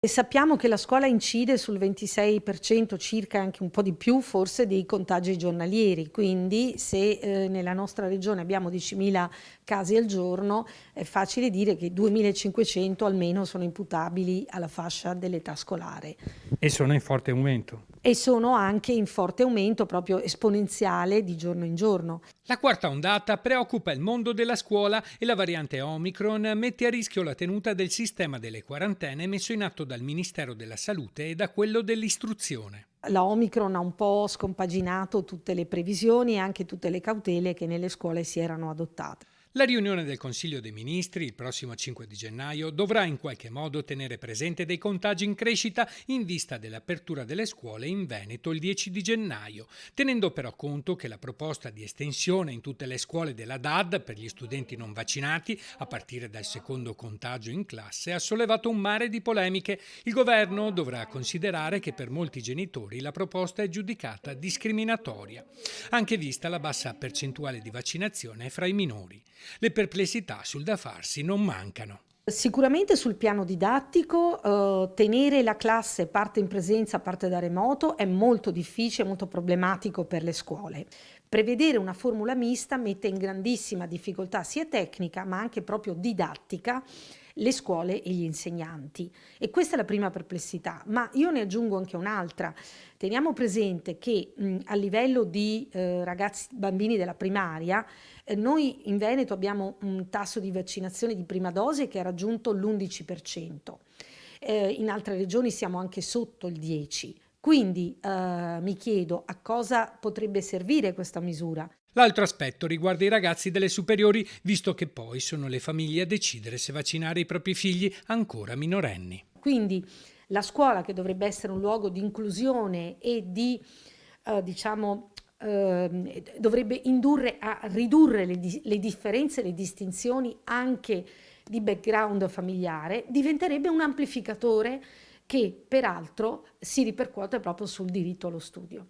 E sappiamo che la scuola incide sul 26% circa, anche un po' di più forse, dei contagi giornalieri, quindi se nella nostra regione abbiamo 10.000 casi al giorno, è facile dire che 2.500 almeno sono imputabili alla fascia dell'età scolare E sono in forte aumento. e sono anche in forte aumento proprio esponenziale di giorno in giorno. La quarta ondata preoccupa il mondo della scuola e la variante Omicron mette a rischio la tenuta del sistema delle quarantene messo in atto dal Ministero della Salute e da quello dell'Istruzione. La Omicron ha un po' scompaginato tutte le previsioni e anche tutte le cautele che nelle scuole si erano adottate. La riunione del Consiglio dei Ministri, il prossimo 5 di gennaio, dovrà in qualche modo tenere presente dei contagi in crescita in vista dell'apertura delle scuole in Veneto il 10 di gennaio, tenendo però conto che la proposta di estensione in tutte le scuole della DAD per gli studenti non vaccinati, a partire dal secondo contagio in classe, ha sollevato un mare di polemiche. Il governo dovrà considerare che per molti genitori la proposta è giudicata discriminatoria, anche vista la bassa percentuale di vaccinazione fra i minori. Le perplessità sul da farsi non mancano. Sicuramente sul piano didattico, tenere la classe parte in presenza, parte da remoto è molto difficile, molto problematico per le scuole. Prevedere una formula mista mette in grandissima difficoltà sia tecnica ma anche proprio didattica le scuole e gli insegnanti. E questa è la prima perplessità, ma io ne aggiungo anche un'altra. Teniamo presente che a livello di ragazzi, bambini della primaria, noi in Veneto abbiamo un tasso di vaccinazione di prima dose che ha raggiunto l'11%. In altre regioni siamo anche sotto il 10%. Quindi mi chiedo a cosa potrebbe servire questa misura. L'altro aspetto riguarda i ragazzi delle superiori, visto che poi sono le famiglie a decidere se vaccinare i propri figli ancora minorenni. Quindi la scuola, che dovrebbe essere un luogo di inclusione e di, diciamo, dovrebbe indurre a ridurre le differenze, le distinzioni anche di background familiare, diventerebbe un amplificatore che peraltro si ripercuote proprio sul diritto allo studio.